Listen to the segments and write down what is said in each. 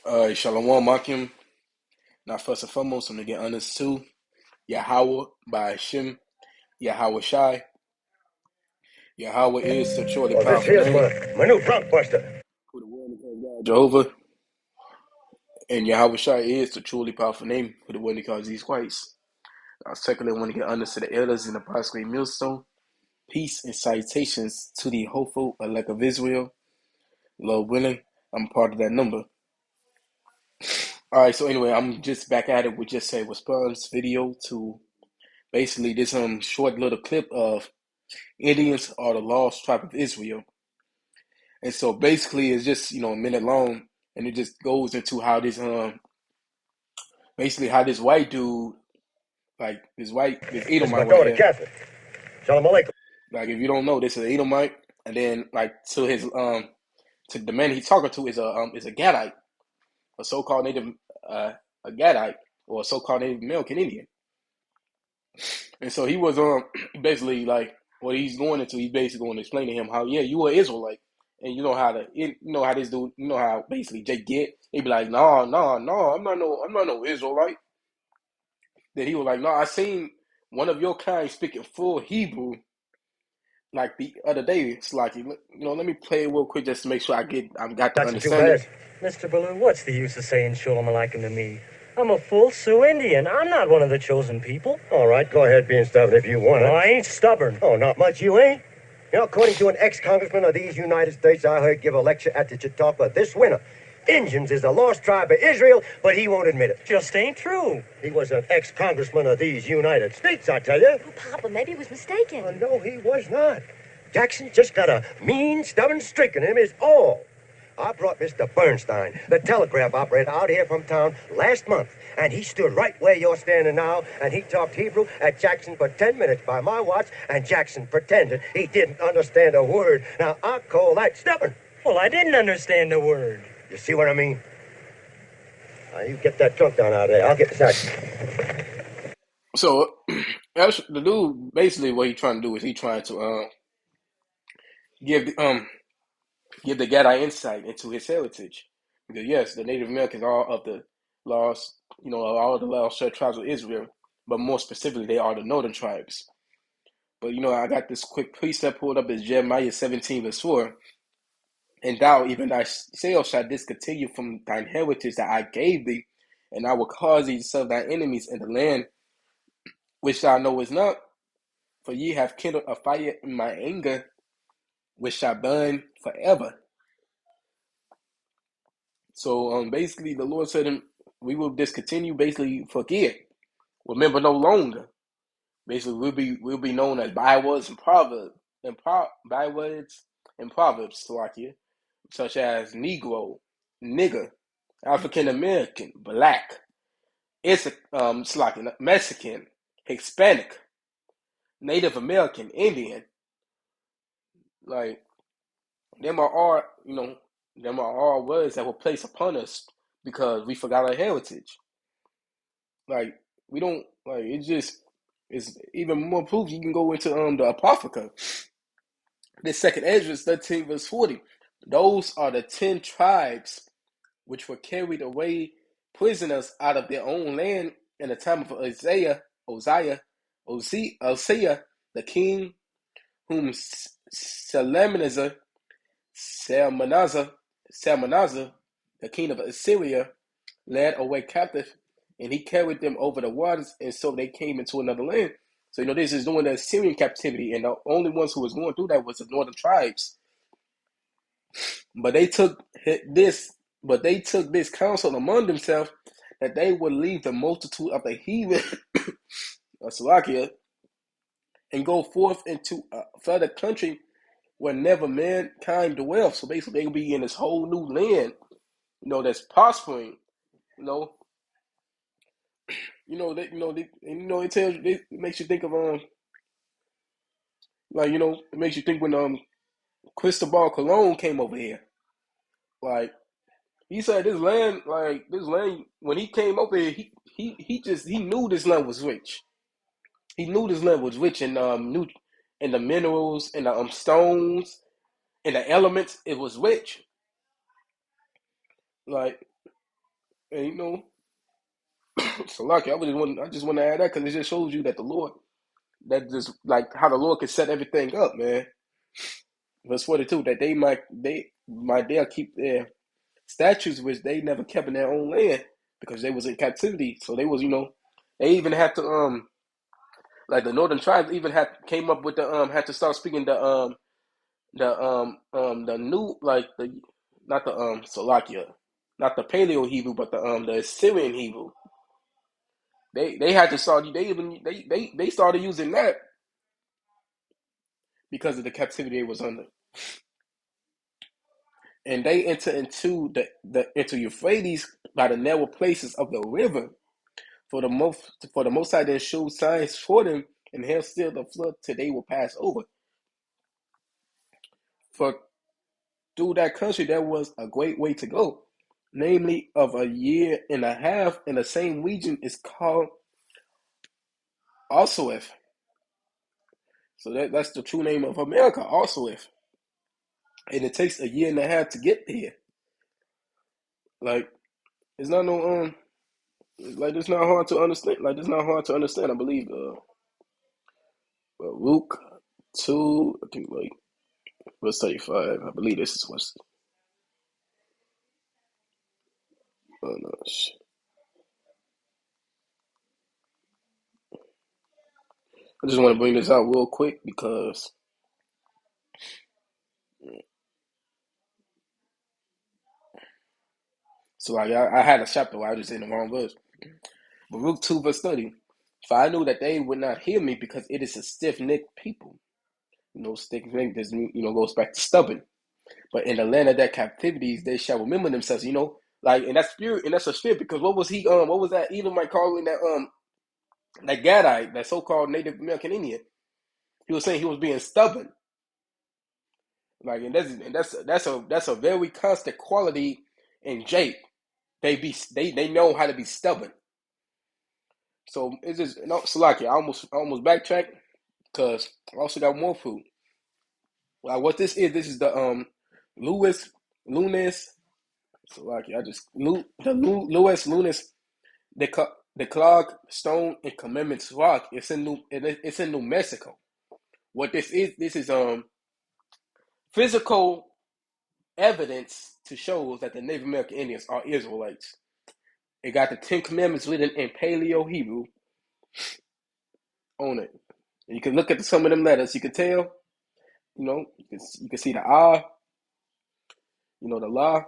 Shalom Makim. Now, first and foremost, I'm going to get honest too. Yahweh by Shem, Yahweh Shai. Yahweh is the truly Well, this powerful here's name my new front buster. for the one that calls God Jehovah. And Yahweh Shai is the truly powerful name for the one that calls these Christ. Secondly, I want to get honest to the elders in the Prostrate Millstone. Peace and salutations to the hopeful elect of Israel. Lord willing, I'm part of that number. All right, so anyway, I'm just back at it with just a response video to basically this short little clip of Indians are the lost tribe of Israel. And so basically it's just, a minute long, and it just goes into how this basically how this white dude, like this This is my Edomite right daughter, here. Catherine. Shalom Aleichem. Like if you don't know, this is an Edomite, and then like to the man he's talking to is a Gadite, a so-called native a Gadite, or a so-called Native American Indian. And so he was basically like what he's going into. He's basically going to explain to him how you are Israelite, and you know how this dude, how basically Jake get. He be like, no, no, no, I'm not no Israelite. Then he was like, no, I seen one of your kind speaking full Hebrew like the other day. It's like, let me play it real quick just to make sure I've got the That's too understanding. bad. Mr. Baloo, what's the use of saying Shalom Aleichem to me? I'm a full Sioux Indian. I'm not one of the chosen people. All right, go ahead being stubborn if you want it. I ain't stubborn. Oh, not much you ain't. According to an ex-congressman of these United States I heard give a lecture at the Chautauqua this winter, Indians is the lost tribe of Israel, but he won't admit it. Just ain't true. He was an ex-congressman of these United States, I tell you. Oh, Papa, maybe he was mistaken. Oh, no, he was not. Jackson just got a mean, stubborn streak in him is all. I brought Mr. Bernstein, the telegraph operator, out here from town last month, and he stood right where you're standing now, and he talked Hebrew at Jackson for 10 minutes by my watch, and Jackson pretended he didn't understand a word. Now, I call that stubborn. Well, I didn't understand a word. You see what I mean? Now, you get that trunk down out of there. I'll get the sack. So the dude basically what he's trying to do is he's trying to give give the Gadai insight into his heritage. Because yes, the Native Americans are of the lost, all of the lost tribes of Israel, but more specifically, they are the northern tribes. But I got this quick precept pulled up as Jeremiah 17 verse 4. And thou, even thyself, shalt discontinue from thine heritage that I gave thee, and I will cause thee to serve thy enemies in the land which thou knowest not. For ye have kindled a fire in my anger, which shall burn forever. So basically, the Lord said, we will discontinue, basically forget, remember no longer. Basically, we'll be known as bywords and proverbs, bywords and proverbs, such as Negro, nigger, African American, black, Mexican, Hispanic, Native American, Indian. Like them are all them are all words that were placed upon us because we forgot our heritage. Like we don't like it's even more proof. You can go into the Apocrypha. This second Ezra 13 verse 40. Those are the 10 tribes which were carried away prisoners out of their own land in the time of Uzziah, the king, whom Salmanazar, the king of Assyria, led away captive, and he carried them over the waters, and so they came into another land. So this is during the Assyrian captivity, and the only ones who was going through that was the northern tribes. But they took this counsel among themselves that they would leave the multitude of the heathen of Slovakia and go forth into a further country where never mankind dwells. So basically, they will be in this whole new land, that's prospering. You know, it it makes you think of it makes you think when Cristobal Colon came over here. Like he said, this land when he came over here, he knew this land was rich. He knew this land was rich in the minerals, in the stones, in the elements. It was rich. Like And so lucky. I just want to add that because it just shows you that the Lord, that just like how the Lord can set everything up, man. Verse 42, that they'll keep their statues which they never kept in their own land because they was in captivity. So they was, they even had to like the northern tribes even had came up with the had to start speaking the new like the not the Salakia, not the Paleo Hebrew, but the Assyrian Hebrew. They had to start. They started using that because of the captivity they was under, and they enter into the into Euphrates by the narrow places of the river. For the Most High then showed signs for them, and held still the flood till they will pass over. For through that country there was a great way to go, namely of a year and a half, and the same region is called Alsoeth. So that's the true name of America, Alsoeth. And it takes a year and a half to get there. Like it's not no like it's not hard to understand. Like it's not hard to understand. I believe Luke 2, I think like verse 35. I believe this is what's no, I just want to bring this out real quick because so like I had a chapter where I was in the wrong verse. But Luke 2 verse 30. For I knew that they would not hear me because it is a stiff necked people. Stiff necked goes back to stubborn. But in the land of their captivities, they shall remember themselves. Like and that spirit, and that's a spirit because what was that Edomite calling that Gadite, that so called Native American Indian? He was saying he was being stubborn. Like that's a very constant quality in Jake. They know how to be stubborn. So it's just Salaki. I almost backtracked because I also got more food. Like what this is the Lewis Lunas. Salaki. I just Lewis Lunas the Clark Stone and Commandments Rock. It's in New Mexico. What this is physical evidence to show that the Native American Indians are Israelites. It got the Ten Commandments written in Paleo Hebrew on it. And you can look at some of them letters. You can tell, you can see the ah, the la.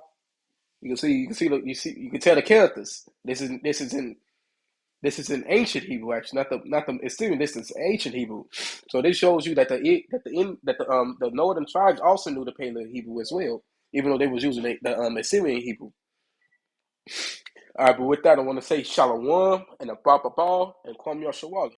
You can tell the characters. This is in ancient Hebrew actually, not the Assyrian. This is ancient Hebrew. So this shows you that the northern tribes also knew the Paleo Hebrew as well, even though they was using the Assyrian Hebrew. All right, but with that, I want to say Shalom and a Baba and Kwam Yashawali.